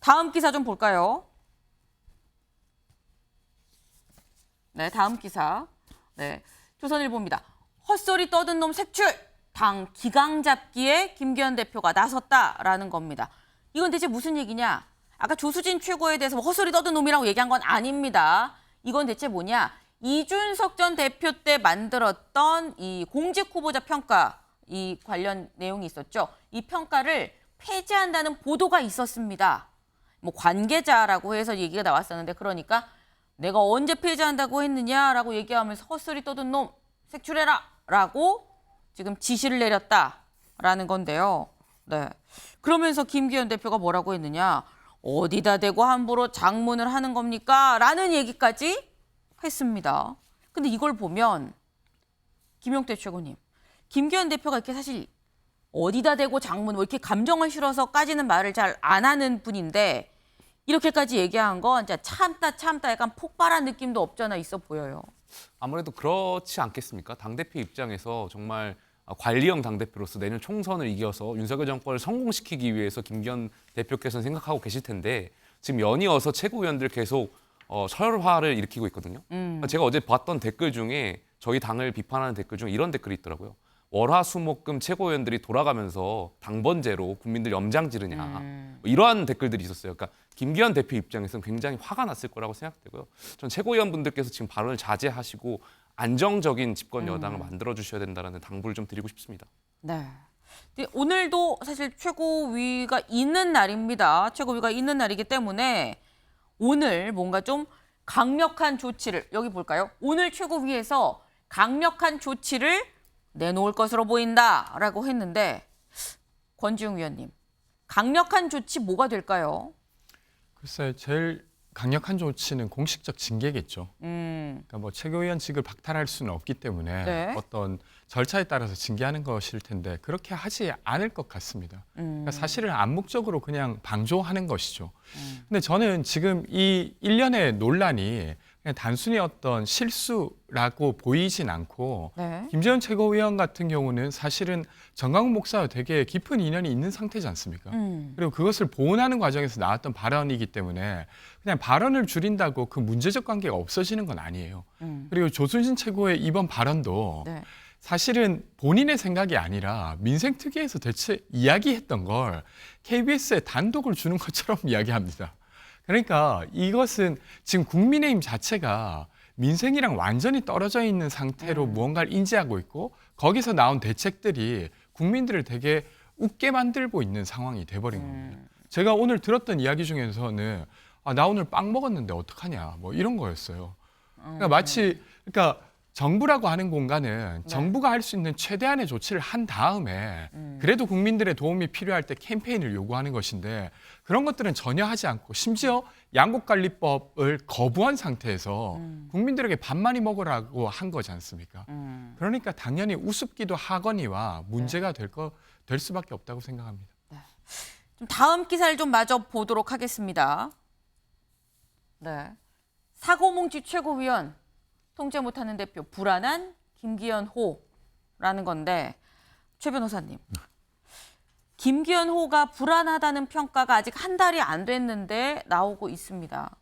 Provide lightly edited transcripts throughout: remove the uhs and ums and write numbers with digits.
다음 기사 좀 볼까요? 네, 다음 기사. 네, 조선일보입니다. 헛소리 떠든 놈 색출! 당 기강 잡기에 김기현 대표가 나섰다라는 겁니다. 이건 대체 무슨 얘기냐? 아까 조수진 최고에 대해서 헛소리 떠든 놈이라고 얘기한 건 아닙니다. 이건 대체 뭐냐? 이준석 전 대표 때 만들었던 이 공직 후보자 평가 이 관련 내용이 있었죠. 이 평가를 폐지한다는 보도가 있었습니다. 뭐 관계자라고 해서 얘기가 나왔었는데 그러니까 내가 언제 폐지한다고 했느냐라고 얘기하면서 헛소리 떠든 놈 색출해라라고 지금 지시를 내렸다라는 건데요. 네. 그러면서 김기현 대표가 뭐라고 했느냐? 어디다 대고 함부로 장문을 하는 겁니까? 라는 얘기까지 했습니다. 근데 이걸 보면 김용태 최고님, 김기현 대표가 이렇게 사실 어디다 대고 장문 뭐 이렇게 감정을 실어서까지는 말을 잘 안 하는 분인데 이렇게까지 얘기한 건 진짜 참다 약간 폭발한 느낌도 없잖아 있어 보여요. 아무래도 그렇지 않겠습니까? 당대표 입장에서 정말 관리형 당대표로서 내년 총선을 이겨서 윤석열 정권을 성공시키기 위해서 김기현 대표께서는 생각하고 계실 텐데 지금 연이어서 최고위원들 계속 설화를 일으키고 있거든요. 제가 어제 봤던 댓글 중에 저희 당을 비판하는 댓글 중에 이런 댓글이 있더라고요. 월화수목금 최고위원들이 돌아가면서 당번제로 국민들 염장 지르냐 뭐 이러한 댓글들이 있었어요. 그러니까 김기현 대표 입장에서는 굉장히 화가 났을 거라고 생각되고요. 전 최고위원분들께서 지금 발언을 자제하시고 안정적인 집권 여당을 만들어 주셔야 된다는 당부를 좀 드리고 싶습니다. 네. 오늘도 사실 최고위가 있는 날입니다. 최고위가 있는 날이기 때문에 오늘 뭔가 좀 강력한 조치를 여기 볼까요? 오늘 최고위에서 강력한 조치를 내놓을 것으로 보인다라고 했는데 권지웅 위원님, 강력한 조치 뭐가 될까요? 글쎄, 제일 강력한 조치는 공식적 징계겠죠. 그러니까 뭐 최고위원직을 박탈할 수는 없기 때문에 네. 어떤 절차에 따라서 징계하는 것일 텐데 그렇게 하지 않을 것 같습니다. 그러니까 사실은 암묵적으로 그냥 방조하는 것이죠. 근데 저는 지금 이 일련의 논란이 그냥 단순히 어떤 실수라고 보이진 않고 네. 김재현 최고위원 같은 경우는 사실은 정강훈 목사와 되게 깊은 인연이 있는 상태지 않습니까? 그리고 그것을 보완하는 과정에서 나왔던 발언이기 때문에 그냥 발언을 줄인다고 그 문제적 관계가 없어지는 건 아니에요. 그리고 조순신 최고의 이번 발언도 네. 사실은 본인의 생각이 아니라 민생특위에서 대체 이야기했던 걸 KBS에 단독을 주는 것처럼 이야기합니다. 그러니까 이것은 지금 국민의힘 자체가 민생이랑 완전히 떨어져 있는 상태로 무언가를 인지하고 있고 거기서 나온 대책들이 국민들을 되게 웃게 만들고 있는 상황이 돼버린 겁니다. 제가 오늘 들었던 이야기 중에서는 나 오늘 빵 먹었는데 어떡하냐 뭐 이런 거였어요. 그러니까 마치 그러니까 정부라고 하는 공간은 정부가 할 수 있는 최대한의 조치를 한 다음에 그래도 국민들의 도움이 필요할 때 캠페인을 요구하는 것인데 그런 것들은 전혀 하지 않고 심지어 양곡관리법을 거부한 상태에서 국민들에게 밥 많이 먹으라고 한 거지 않습니까? 그러니까 당연히 우습기도 하거니와 문제가 될 수밖에 없다고 생각합니다. 좀 다음 기사를 좀 마저 보도록 하겠습니다. 네. 사고뭉치 최고위원 통제 못하는 대표 불안한 김기현호라는 건데 최 변호사님, 김기현호가 불안하다는 평가가 아직 한 달이 안 됐는데 나오고 있습니다.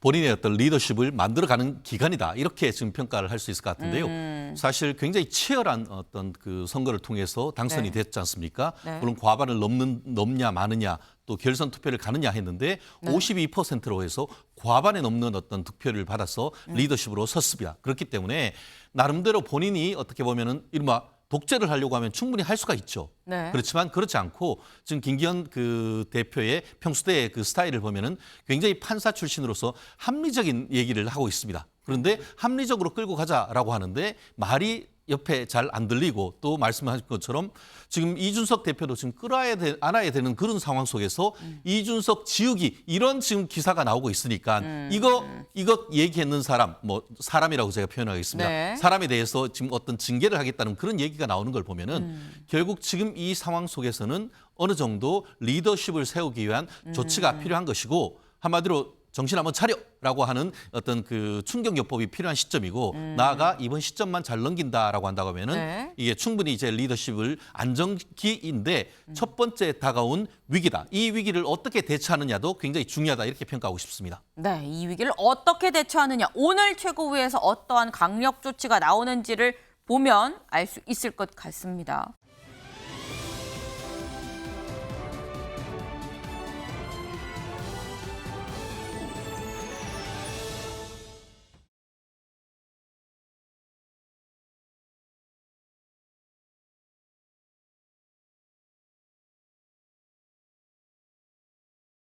본인의 어떤 리더십을 만들어가는 기간이다 이렇게 지금 평가를 할 수 있을 것 같은데요. 사실 굉장히 치열한 어떤 그 선거를 통해서 당선이 네. 됐지 않습니까? 네. 물론 과반을 넘냐 마느냐 또 결선 투표를 가느냐 했는데 52%로 해서 과반에 넘는 어떤 득표를 받아서 리더십으로 섰습니다. 그렇기 때문에 나름대로 본인이 어떻게 보면은 이른바 독재를 하려고 하면 충분히 할 수가 있죠. 네. 그렇지만 그렇지 않고 지금 김기현 그 대표의 평소대의 그 스타일을 보면은 굉장히 판사 출신으로서 합리적인 얘기를 하고 있습니다. 그런데 합리적으로 끌고 가자라고 하는데 말이 옆에 잘 안 들리고 또 말씀하신 것처럼 지금 이준석 대표도 지금 안아야 되는 그런 상황 속에서 이준석 지우기 이런 지금 기사가 나오고 있으니까 이거 얘기했는 사람 뭐 사람이라고 제가 표현하겠습니다. 네. 사람에 대해서 지금 어떤 징계를 하겠다는 그런 얘기가 나오는 걸 보면은 결국 지금 이 상황 속에서는 어느 정도 리더십을 세우기 위한 조치가 필요한 것이고 한마디로 정신 한번 차려라고 하는 어떤 그 충격요법이 필요한 시점이고 나아가 이번 시점만 잘 넘긴다라고 한다고 하면은 네. 이게 충분히 이제 리더십을 안정기인데 첫 번째 다가온 위기다. 이 위기를 어떻게 대처하느냐도 굉장히 중요하다 이렇게 평가하고 싶습니다. 네, 이 위기를 어떻게 대처하느냐. 오늘 최고위에서 어떠한 강력 조치가 나오는지를 보면 알 수 있을 것 같습니다.